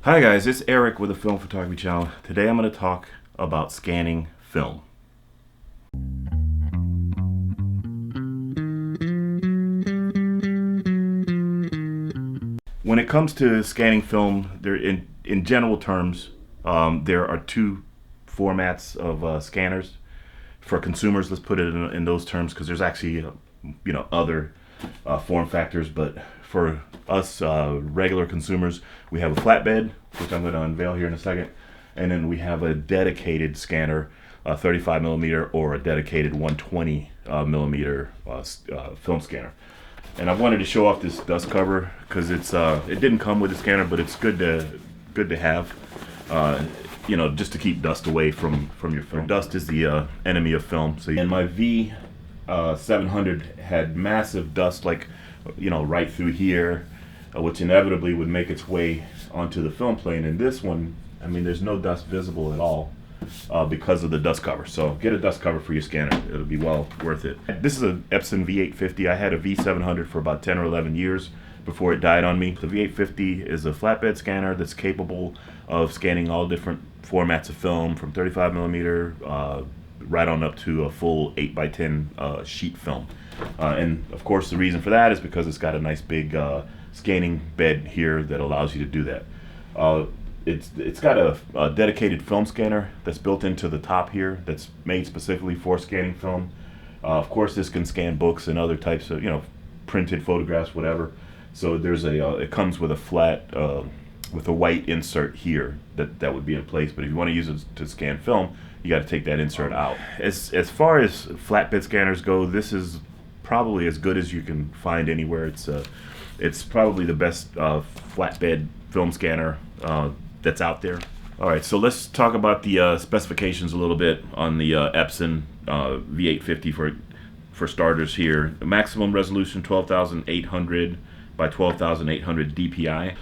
Hi guys, it's Eric with the Film Photography Channel. Today I'm going to talk about scanning film. When it comes to scanning film, in general terms, there are two formats of scanners. For consumers, let's put it in those terms, because there's actually other form factors, but for us regular consumers, we have a flatbed, which I'm going to unveil here in a second, and then we have a dedicated scanner, a 35 millimeter or a dedicated 120 millimeter film scanner. And I wanted to show off this dust cover because it didn't come with the scanner, but it's good to have, just to keep dust away from your film. Dust is the enemy of film. And my V700 had massive dust, right through here, which inevitably would make its way onto the film plane. And this one, there's no dust visible at all because of the dust cover. So get a dust cover for your scanner. It'll be well worth it. This is an Epson V850. I had a V700 for about 10 or 11 years before it died on me. The V850 is a flatbed scanner that's capable of scanning all different formats of film, from 35 millimeter right on up to a full 8x10 sheet film. And of course the reason for that is because it's got a nice big scanning bed here that allows you to do that. It's got a dedicated film scanner that's built into the top here that's made specifically for scanning film. Of course this can scan books and other types of printed photographs, whatever. So there's it comes with a flat with a white insert here that would be in place, but if you want to use it to scan film, you got to take that insert out. As far as flatbed scanners go, this is probably as good as you can find anywhere. It's probably the best flatbed film scanner that's out there. All right, so let's talk about the specifications a little bit on the Epson V850 for starters here. The maximum resolution 12,800 by 12,800 DPI.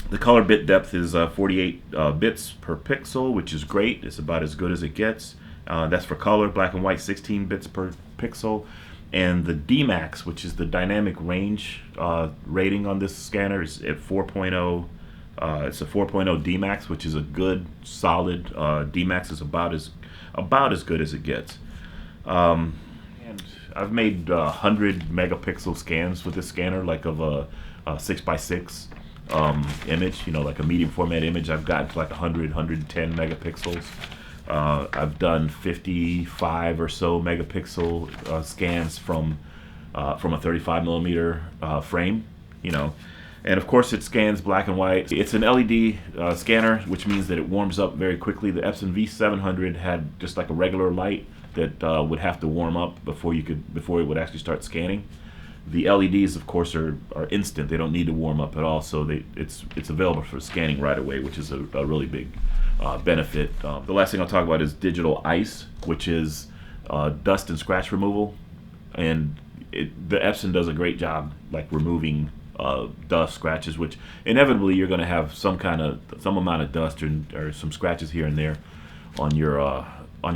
The color bit depth is 48 bits per pixel, which is great. It's about as good as it gets. That's for color. Black and white, 16 bits per pixel. And the DMAX, which is the dynamic range rating on this scanner, is at 4.0. It's a 4.0 DMAX, which is a good, solid DMAX. Is about as good as it gets. And I've made 100 megapixel scans with this scanner, like of a 6x6 image, like a medium format image. I've gotten to like 110 megapixels. I've done 55 or so megapixel scans from a 35 millimeter frame, and of course it scans black and white. It's an LED scanner, which means that it warms up very quickly. The Epson V700 had just like a regular light that would have to warm up before it would actually start scanning. The LEDs, of course, are instant. They don't need to warm up at all, so it's available for scanning right away, which is a really big benefit. The last thing I'll talk about is digital ice, which is dust and scratch removal, and the Epson does a great job removing dust, scratches, which inevitably you're going to have some amount of dust or some scratches here and there on your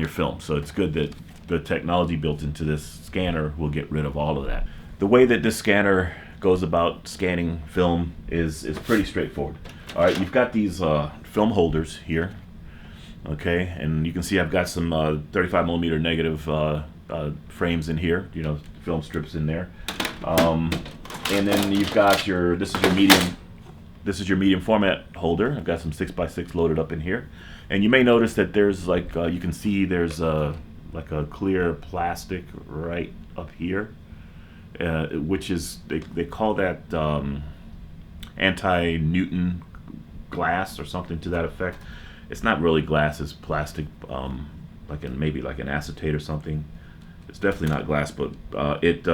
film. So it's good that the technology built into this scanner will get rid of all of that. The way that this scanner goes about scanning film is pretty straightforward. All right, you've got these film holders here, okay, and you can see I've got some 35 millimeter negative frames in here, film strips in there, and then you've got this is your medium format holder. I've got some 6x6 loaded up in here, and you may notice that there's you can see there's like a clear plastic right up here. Which is they call that anti-Newton glass or something to that effect. It's not really glass; it's plastic, maybe like an acetate or something. It's definitely not glass, but it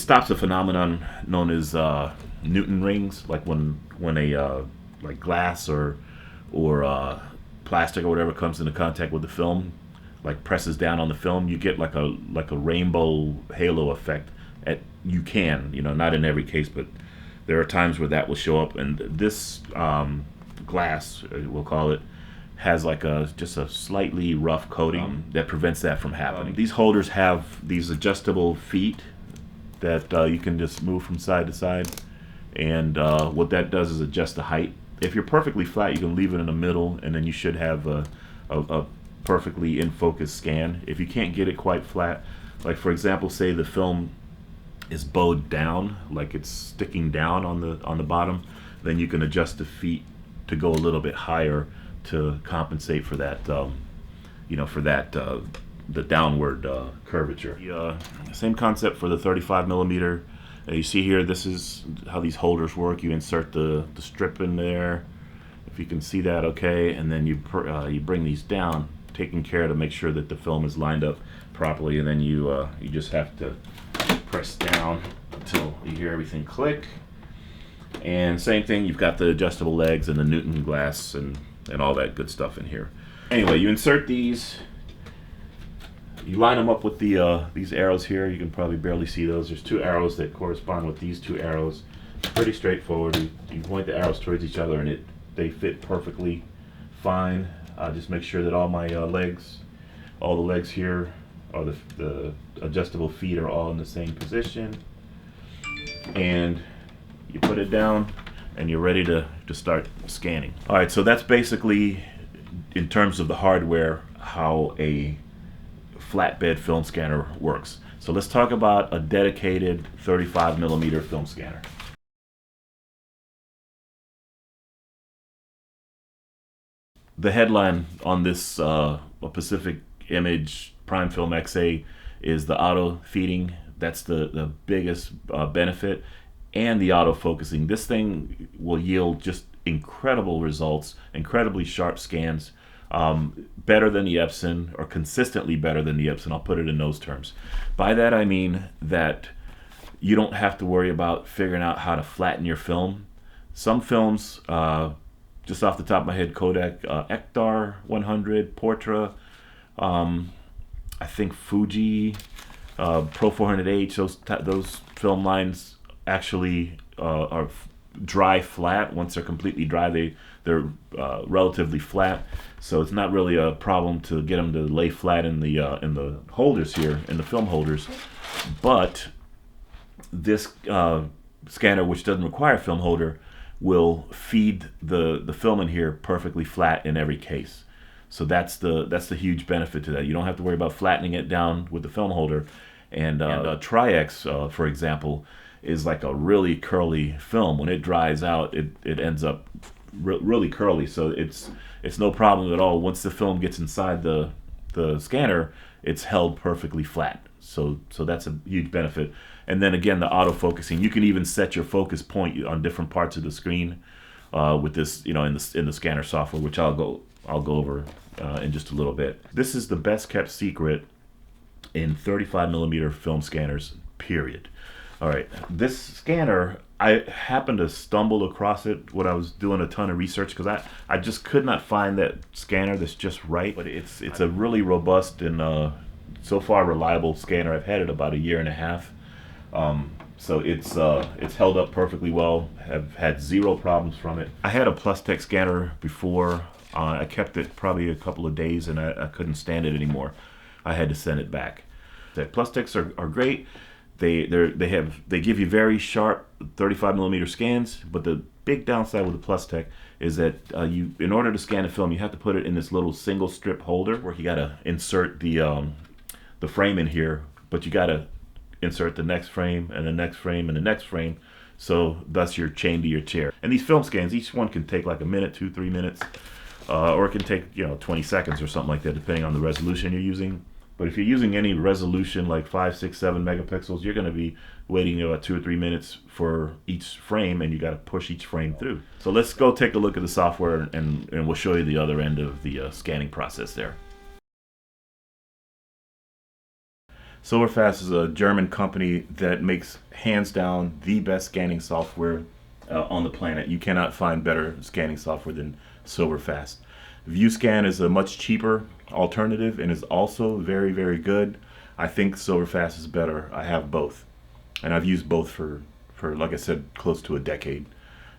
stops a phenomenon known as Newton rings, like when a like glass or plastic or whatever comes into contact with the film, presses down on the film, you get like a rainbow halo effect. You can, not in every case, but there are times where that will show up. And this glass, we'll call it, has just a slightly rough coating that prevents that from happening. These holders have these adjustable feet that you can just move from side to side, and what that does is adjust the height. If you're perfectly flat, you can leave it in the middle, and then you should have a perfectly in focus scan. If you can't get it quite flat, like for example, say the film is bowed down, like it's sticking down on the bottom, then you can adjust the feet to go a little bit higher to compensate for that, the downward curvature. Same concept for the 35 millimeter. You see here, this is how these holders work. You insert the strip in there, if you can see that, okay, and then you bring these down, taking care to make sure that the film is lined up properly, and then you just have to press down until you hear everything click. And same thing, you've got the adjustable legs and the Newton glass and all that good stuff in here. Anyway, you insert these, you line them up with the these arrows here. You can probably barely see those. There's two arrows that correspond with these two arrows. It's pretty straightforward. You point the arrows towards each other and they fit perfectly fine. Just make sure that all my all the legs here, or the adjustable feet are all in the same position. And you put it down and you're ready to start scanning. All right, so that's basically, in terms of the hardware, how a flatbed film scanner works. So let's talk about a dedicated 35 millimeter film scanner. The headline on this Pacific Image Primefilm XA is the auto feeding. That's the biggest benefit, and the auto focusing. This thing will yield just incredible results, incredibly sharp scans, better than the Epson, or consistently better than the Epson. I'll put it in those terms. By that I mean that you don't have to worry about figuring out how to flatten your film. Some films, just off the top of my head, Kodak Ektar 100, Portra, I think Fuji, Pro 400H, those film lines actually are dry flat. Once they're completely dry, they're relatively flat, so it's not really a problem to get them to lay flat in the holders here, in the film holders. But this scanner, which doesn't require a film holder, will feed the film in here perfectly flat in every case. So that's the huge benefit to that. You don't have to worry about flattening it down with the film holder. And Tri-X, for example, is like a really curly film. When it dries out, it ends up really curly. So it's no problem at all. Once the film gets inside the scanner, it's held perfectly flat. So that's a huge benefit. And then again, the autofocusing. You can even set your focus point on different parts of the screen with this, in the scanner software, which I'll go over in just a little bit. This is the best kept secret in 35 millimeter film scanners, period. All right, this scanner, I happened to stumble across it when I was doing a ton of research, because I just could not find that scanner that's just right. But it's a really robust and so far reliable scanner. I've had it about 1.5 years. So it's held up perfectly well. Have had zero problems from it. I had a Plus-Tech scanner before. I kept it probably a couple of days and I couldn't stand it anymore. I had to send it back. The Plus-Techs are great. They give you very sharp 35 millimeter scans, but the big downside with the Plus-Tech is that in order to scan a film, you have to put it in this little single strip holder where you got to insert the frame in here, but you got to insert the next frame and the next frame and the next frame, so thus you're chained to your chair. And these film scans, each one can take like a minute, 2-3 minutes, or it can take 20 seconds or something like that, depending on the resolution you're using. But if you're using any resolution like 5, 6, 7 megapixels, you're going to be waiting about 2 or 3 minutes for each frame, and you got to push each frame through. So let's go take a look at the software, and we'll show you the other end of the scanning process there. Silverfast is a German company that makes, hands down, the best scanning software on the planet. You cannot find better scanning software than Silverfast. ViewScan is a much cheaper alternative and is also very, very good. I think Silverfast is better. I have both, and I've used both for like I said, close to a decade,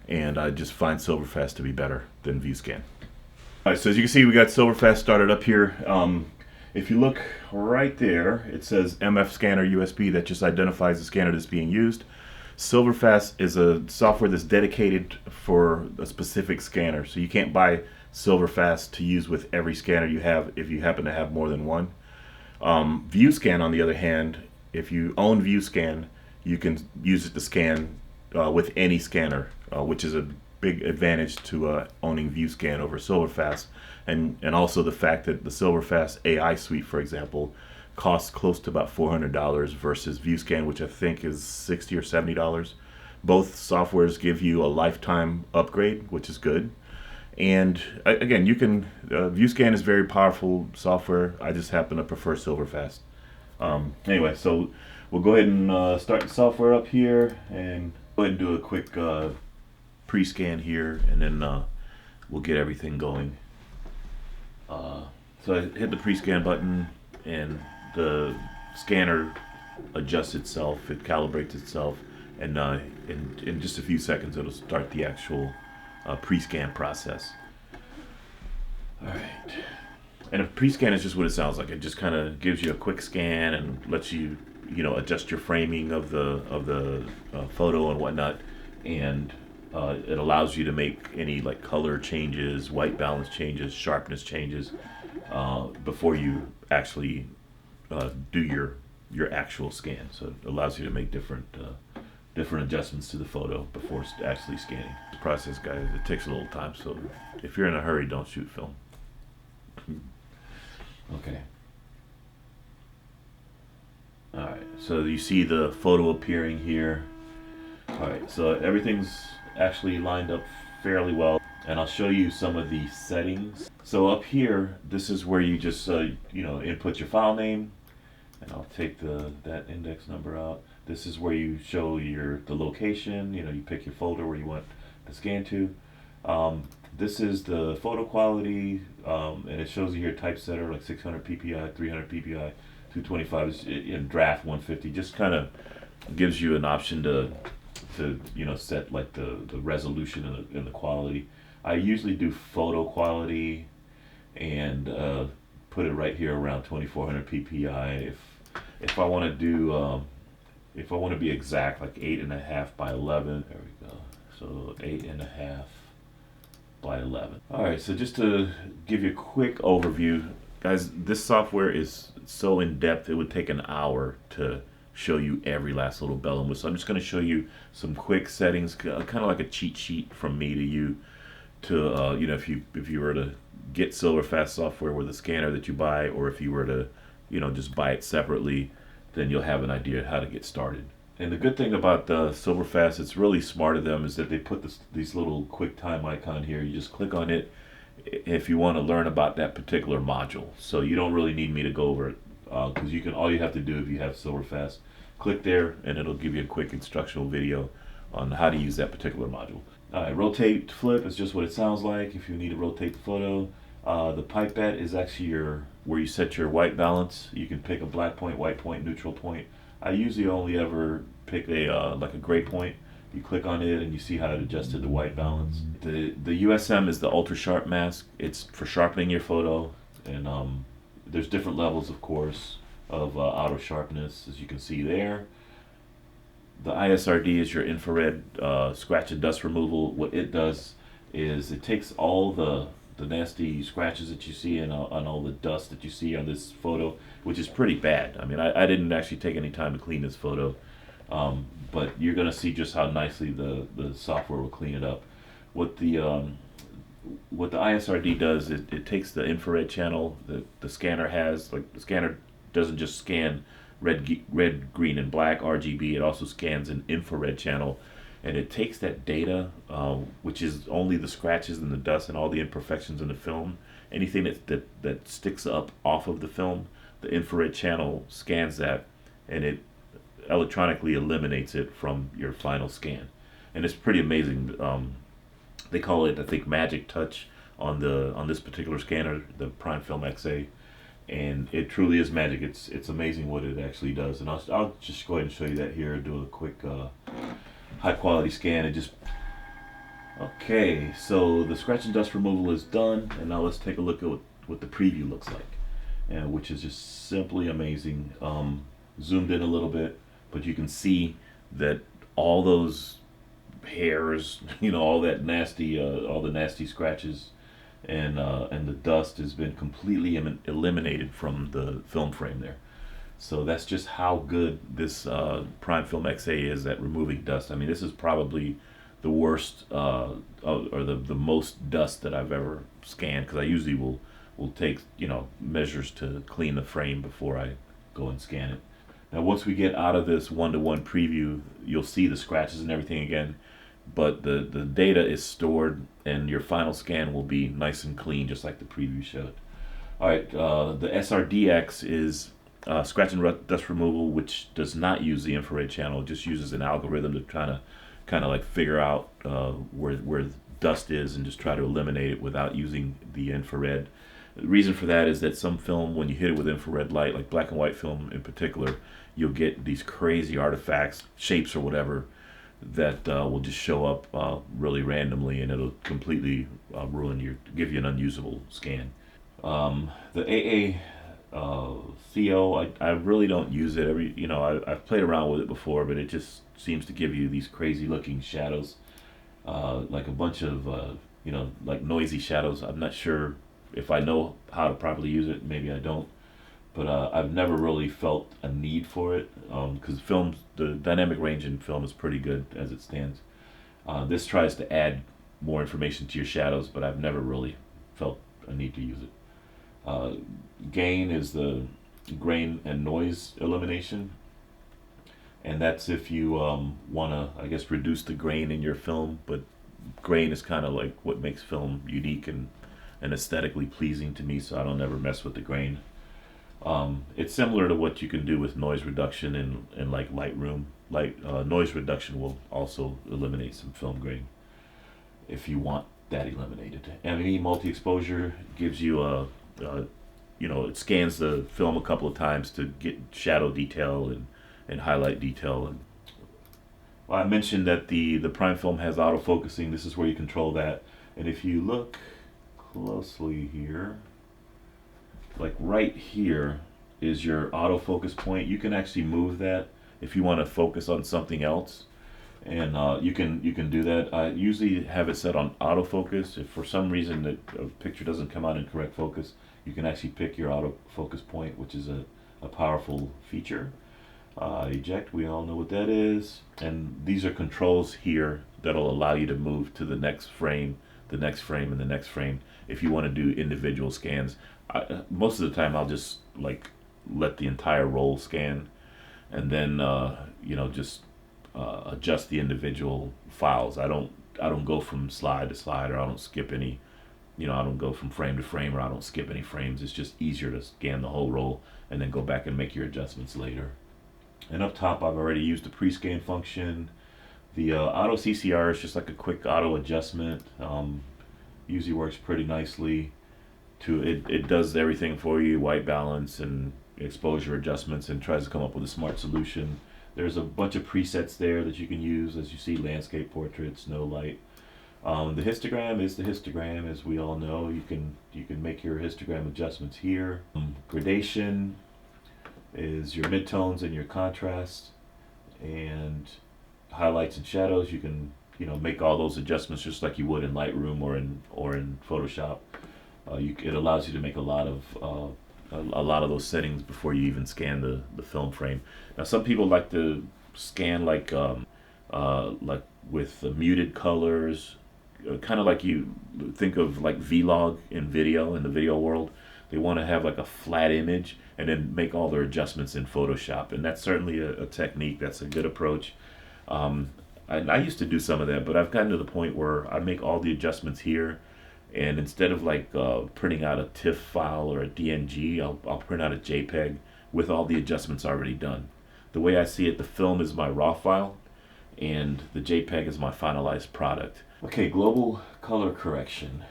and I just find Silverfast to be better than ViewScan. All right, so as you can see, we got Silverfast started up here. If you look right there, it says MF scanner USB. That just identifies the scanner that's being used. Silverfast is a software that's dedicated for a specific scanner, so you can't buy Silverfast to use with every scanner you have if you happen to have more than one. ViewScan, on the other hand, if you own ViewScan, you can use it to scan with any scanner, which is a big advantage to owning ViewScan over Silverfast, and also the fact that the Silverfast AI suite, for example, costs close to about $400 versus ViewScan, which I think is $60 or $70. Both softwares give you a lifetime upgrade, which is good. And again, you can ViewScan is very powerful software. I just happen to prefer Silverfast. Anyway, so we'll go ahead and start the software up here, and go ahead and do a quick pre-scan here, and then we'll get everything going. So I hit the pre-scan button, and the scanner adjusts itself, it calibrates itself, and in just a few seconds it'll start the actual pre-scan process. Alright, and a pre-scan is just what it sounds like. It just kind of gives you a quick scan and lets you, adjust your framing of the photo and whatnot, and it allows you to make any like color changes, white balance changes, sharpness changes before you actually do your actual scan. So it allows you to make different adjustments to the photo before actually scanning. The process, guys, it takes a little time, so if you're in a hurry, don't shoot film. Okay. Alright, so you see the photo appearing here. Alright, so everything's actually lined up fairly well, and I'll show you some of the settings. So up here, this is where you just input your file name, and I'll take that index number out. This is where you show the location. You pick your folder where you want to scan to. This is the photo quality, and it shows you here typesetter like 600 ppi, 300 ppi, 225 is in draft 150. Just kind of gives you an option to set like the resolution and the quality. I usually do photo quality and put it right here around 2400 ppi. If I want to do if I want to be exact, like 8.5 by 11. There we go. So 8.5 by 11. All right. So just to give you a quick overview, guys, this software is so in depth it would take an hour to show you every last little bell and whistle. I'm just going to show you some quick settings, kind of like a cheat sheet from me to you. To if you were to get Silverfast software with a scanner that you buy, or if you were to just buy it separately, then you'll have an idea how to get started. And the good thing about the Silverfast, it's really smart of them, is that they put these little quick time icon here. You just click on it if you want to learn about that particular module. So you don't really need me to go over it, because all you have to do if you have Silverfast, click there and it'll give you a quick instructional video on how to use that particular module. Alright, rotate flip is just what it sounds like if you need to rotate the photo. The pipette is actually where you set your white balance. You can pick a black point, white point, neutral point. I usually only ever pick like a gray point. You click on it and you see how it adjusted the white balance. The USM is the ultra sharp mask. It's for sharpening your photo, and there's different levels, of course, of auto sharpness, as you can see there. The ISRD is your infrared scratch and dust removal. What it does is it takes all the nasty scratches that you see and on all the dust that you see on this photo, which is pretty bad. I mean, I didn't actually take any time to clean this photo, but you're going to see just how nicely the software will clean it up. What the ISRD does, it takes the infrared channel that the scanner has. Like, the scanner doesn't just scan red, green, and black RGB. It also scans an infrared channel, and it takes that data, which is only the scratches and the dust and all the imperfections in the film, anything that sticks up off of the film. The infrared channel scans that, and it electronically eliminates it from your final scan, and it's pretty amazing. They call it, I think, Magic Touch on this particular scanner, the Primefilm XA. And it truly is magic. It's amazing what it actually does. And I'll just go ahead and show you that here. Do a quick high quality scan and just. Okay, so the scratch and dust removal is done, and now let's take a look at what the preview looks like, and which is just simply amazing. Zoomed in a little bit, but you can see that all those hairs, all that nasty, all the nasty scratches, and the dust has been completely eliminated from the film frame there. So that's just how good this Primefilm XA is at removing dust. I mean, this is probably the worst or the most dust that I've ever scanned, because I usually will take measures to clean the frame before I go and scan it. Now, once we get out of this one-to-one preview, you'll see the scratches and everything again, but the data is stored, and your final scan will be nice and clean, just like the preview showed. All right, the SRDX is scratch and dust removal, which does not use the infrared channel. It just uses an algorithm to try to kind of like figure out where dust is and just try to eliminate it without using the infrared. The reason for that is that some film, when you hit it with infrared light, like black and white film in particular, you'll get these crazy artifacts, shapes or whatever, that will just show up really randomly, and it'll completely give you an unusable scan. The AA CO, I really don't use it. I've played around with it before, but it just seems to give you these crazy looking shadows, like a bunch of like noisy shadows. I'm not sure if I know how to properly use it. Maybe I don't, but I've never really felt a need for it, because the dynamic range in film is pretty good as it stands. This tries to add more information to your shadows, but I've never really felt a need to use it. Gain is the grain and noise elimination, and that's if you want to, I guess, reduce the grain in your film. But grain is kind of like what makes film unique and aesthetically pleasing to me, so I don't ever mess with the grain. It's similar to what you can do with noise reduction in like Lightroom. Noise reduction will also eliminate some film grain if you want that eliminated. ME multi-exposure gives you it scans the film a couple of times to get shadow detail and highlight detail. Well, I mentioned that the Primefilm has autofocusing. This is where you control that. And if you look closely here, like right here is your autofocus point. You can actually move that if you want to focus on something else, and you can do that. I usually have it set on autofocus. If for some reason a picture doesn't come out in correct focus, you can actually pick your autofocus point, which is a powerful feature. Eject, we all know what that is. And these are controls here that'll allow you to move to the next frame, the next frame, and the next frame if you want to do individual scans. Most of the time I'll just like let the entire roll scan, and then just adjust the individual files. I don't go from slide to slide, or I don't skip any. I don't go from frame to frame, or I don't skip any frames. It's just easier to scan the whole roll and then go back and make your adjustments later. And up top, I've already used the pre-scan function. The auto CCR is just like a quick auto adjustment. Usually works pretty nicely. It does everything for you: white balance and exposure adjustments, and tries to come up with a smart solution. There's a bunch of presets there that you can use, as you see: landscape, portrait, snow, light. The histogram is the histogram, as we all know. You can make your histogram adjustments here. Gradation is your midtones and your contrast, and highlights and shadows. You can make all those adjustments just like you would in Lightroom or in Photoshop. It allows you to make a lot of those settings before you even scan the film frame. Now, some people like to scan like with muted colors, kind of like you think of like vlog in the video world. They want to have like a flat image and then make all their adjustments in Photoshop, and that's certainly a technique. That's a good approach. I used to do some of that, but I've gotten to the point where I make all the adjustments here, and instead of like printing out a TIFF file or a DNG, I'll print out a JPEG with all the adjustments already done. The way I see it, the film is my raw file, and the JPEG is my finalized product. Okay, global color correction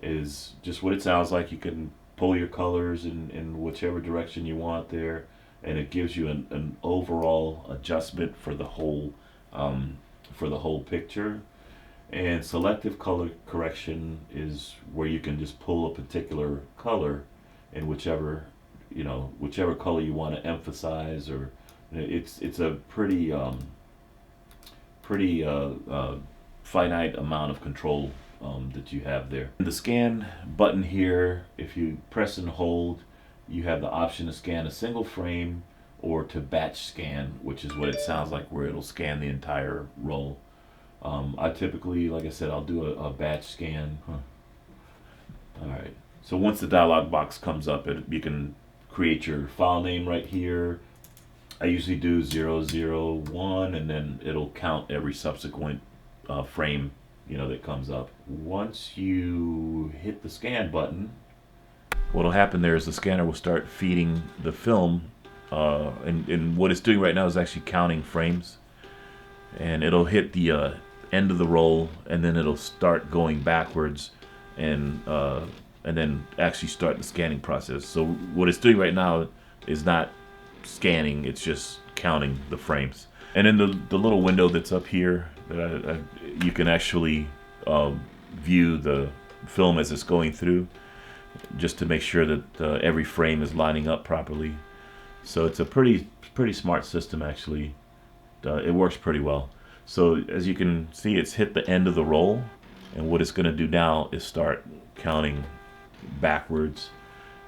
is just what it sounds like. You can pull your colors in whichever direction you want there, and it gives you an overall adjustment for the whole picture. And selective color correction is where you can just pull a particular color in whichever color you want to emphasize, or it's a pretty pretty finite amount of control that you have there. The scan button here, if you press and hold, you have the option to scan a single frame or to batch scan, which is what it sounds like, where it'll scan the entire roll. I typically, like I said, I'll do a batch scan. Alright, so once the dialog box comes up, you can create your file name right here. I usually do 001, and then it'll count every subsequent frame, you know, that comes up. Once you hit the scan button, what'll happen there is the scanner will start feeding the film, and what it's doing right now is actually counting frames, and it'll hit the end of the roll, and then it'll start going backwards, and then actually start the scanning process. So what it's doing right now is not scanning, it's just counting the frames. And in the little window that's up here, you can actually view the film as it's going through, just to make sure that every frame is lining up properly. So it's a pretty smart system, actually. It works pretty well. So as you can see, it's hit the end of the roll, and what it's going to do now is start counting backwards,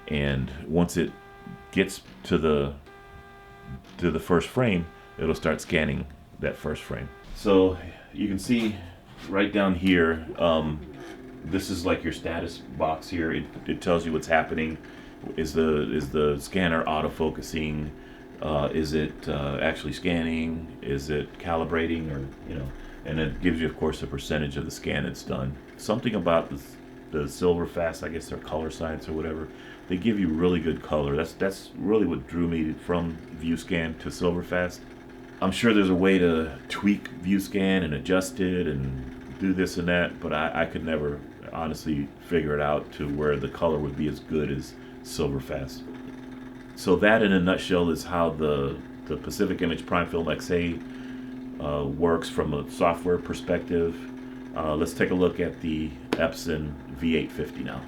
and once it gets to the first frame, it'll start scanning that first frame. So you can see right down here, this is like your status box here. It tells you what's happening. Is the scanner autofocusing? Is it actually scanning? Is it calibrating? Or, you know, and it gives you, of course, a percentage of the scan it's done. Something about the Silverfast, I guess they're color science or whatever, they give you really good color. That's really what drew me from ViewScan to Silverfast. I'm sure there's a way to tweak ViewScan and adjust it and do this and that, but I could never honestly figure it out to where the color would be as good as Silverfast. So that, in a nutshell, is how the Pacific Image Primefilm XA works from a software perspective. Let's take a look at the Epson V850 now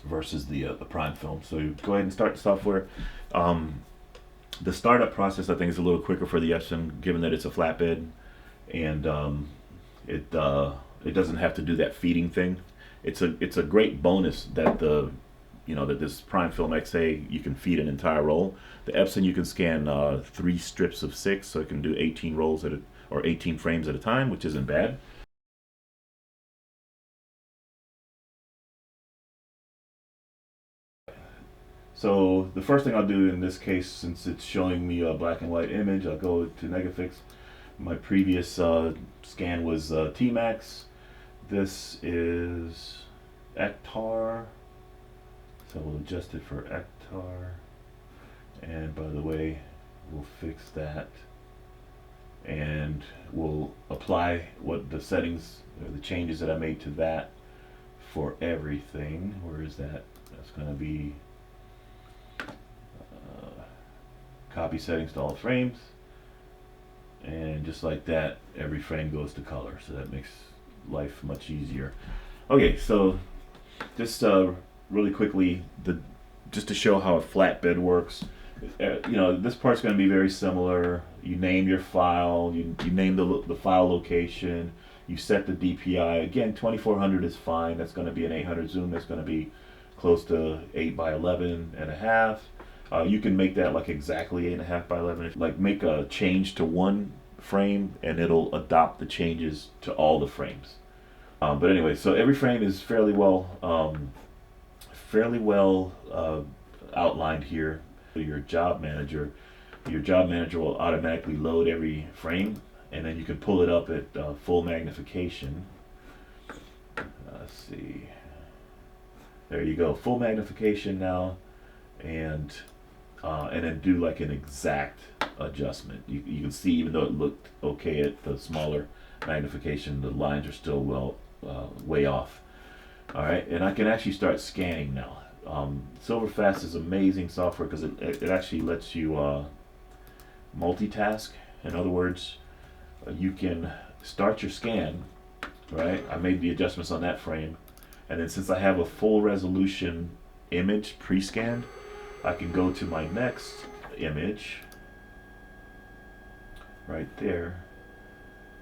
versus the Primefilm. So you go ahead and start the software. The startup process, I think, is a little quicker for the Epson, given that it's a flatbed, and it doesn't have to do that feeding thing. It's a great bonus that that this Primefilm XA, you can feed an entire roll. The Epson, you can scan 3 strips of 6, so it can do 18 rolls or 18 frames at a time, which isn't bad. So the first thing I'll do in this case, since it's showing me a black and white image, I'll go to Negafix. My previous scan was T-Max. This is Ektar. So we'll adjust it for Ektar. And by the way, we'll fix that. And we'll apply what the settings, or the changes that I made to that for everything. Where is that? That's going to be copy settings to all frames, and just like that, every frame goes to color, so that makes life much easier. Okay, so just really quickly, just to show how a flatbed works, this part's going to be very similar. You name your file, you name the file location, you set the DPI. Again, 2400 is fine. That's going to be an 800 zoom. That's going to be close to 8 by 11 and a half. You can make that like exactly 8.5 by 11. Like, make a change to one frame and it'll adopt the changes to all the frames. But anyway, so every frame is fairly well outlined here. Your job manager will automatically load every frame, and then you can pull it up at full magnification. Let's see. There you go, full magnification now, and then do like an exact adjustment. You can see, even though it looked okay at the smaller magnification, the lines are still way off. All right, and I can actually start scanning now. Silverfast is amazing software because it actually lets you multitask. In other words, you can start your scan, right? I made the adjustments on that frame, and then since I have a full resolution image pre-scanned, I can go to my next image right there,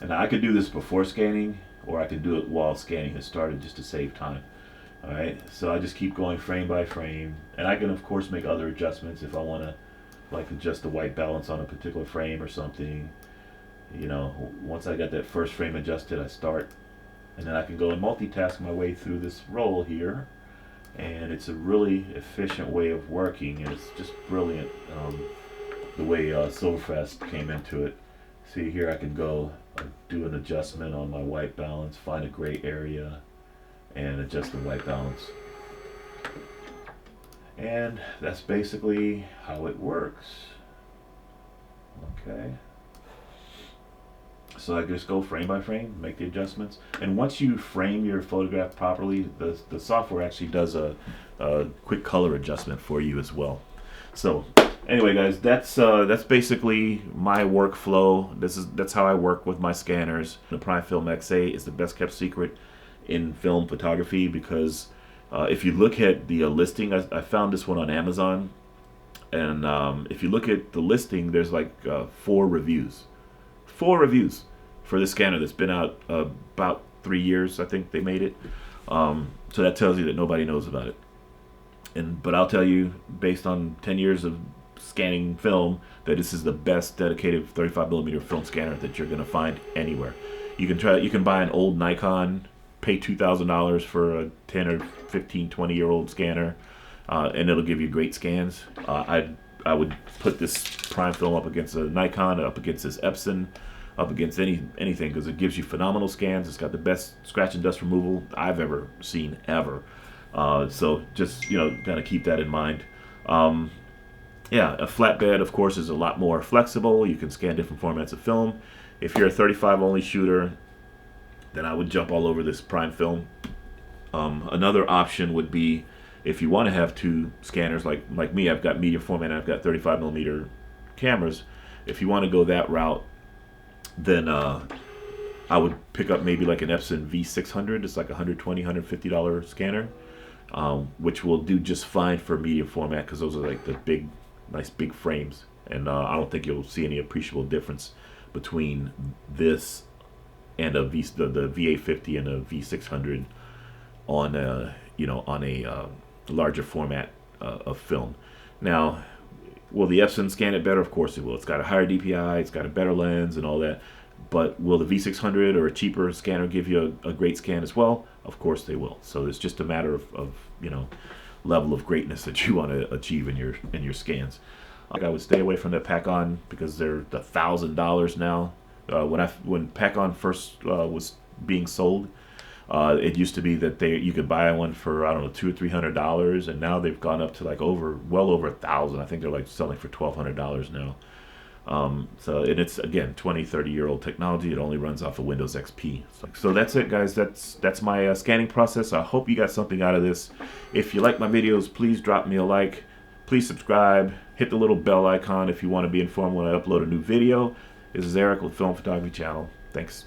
And I could do this before scanning, or I could do it while scanning has started just to save time. Alright, so I just keep going frame by frame, and I can of course make other adjustments if I want to, like adjust the white balance on a particular frame or something. You know, once I got that first frame adjusted, I start, and then I can go and multitask my way through this roll here, and it's a really efficient way of working, and it's just brilliant the way Silverfast came into it. See here, I can go do an adjustment on my white balance, find a gray area, and adjust the white balance. And that's basically how it works. Okay. So I just go frame by frame, make the adjustments, and once you frame your photograph properly, the software actually does a quick color adjustment for you as well. So anyway, guys, that's basically my workflow. That's how I work with my scanners. The Primefilm XA is the best kept secret in film photography because if you look at the listing, I found this one on Amazon, and if you look at the listing, there's like 4 reviews for this scanner that's been out about 3 years. I think they made it. So that tells you that nobody knows about it. But I'll tell you, based on 10 years of scanning film, that this is the best dedicated 35mm film scanner that you're going to find anywhere. You can buy an old Nikon, pay $2,000 for a 10 or 15, 20-year-old scanner, and it'll give you great scans. I would put this Primefilm up against a Nikon, up against this Epson, up against anything, because it gives you phenomenal scans. It's got the best scratch and dust removal I've ever seen, ever. So just, kind of keep that in mind. Yeah, a flatbed, of course, is a lot more flexible. You can scan different formats of film. If you're a 35 only shooter, then I would jump all over this Primefilm. Another option would be, if you want to have 2 scanners, like me, I've got medium format and I've got 35mm cameras. If you want to go that route, then I would pick up maybe like an Epson V850. It's like a $120, $150 scanner, which will do just fine for medium format because those are like the nice big frames, and I don't think you'll see any appreciable difference between this and the V850 and a V600 on a larger format of film. Now, will the Epson scan it better? Of course it will. It's got a higher DPI, it's got a better lens and all that. But will the V600 or a cheaper scanner give you a great scan as well? Of course they will. So it's just a matter of level of greatness that you want to achieve in your scans. I would stay away from the Pac-On because they're $1,000 now. When Pac-On first was being sold, it used to be that you could buy one for, I don't know, $200 or $300, and now they've gone up to like well over $1,000. I think they're like selling for $1,200 now. So and it's, again, 20-30-year-old technology. It only runs off of Windows XP. So that's it, guys. That's my scanning process. I hope you got something out of this. If you like my videos, please drop me a like. Please subscribe. Hit the little bell icon if you want to be informed when I upload a new video. This is Eric with Film Photography Channel. Thanks.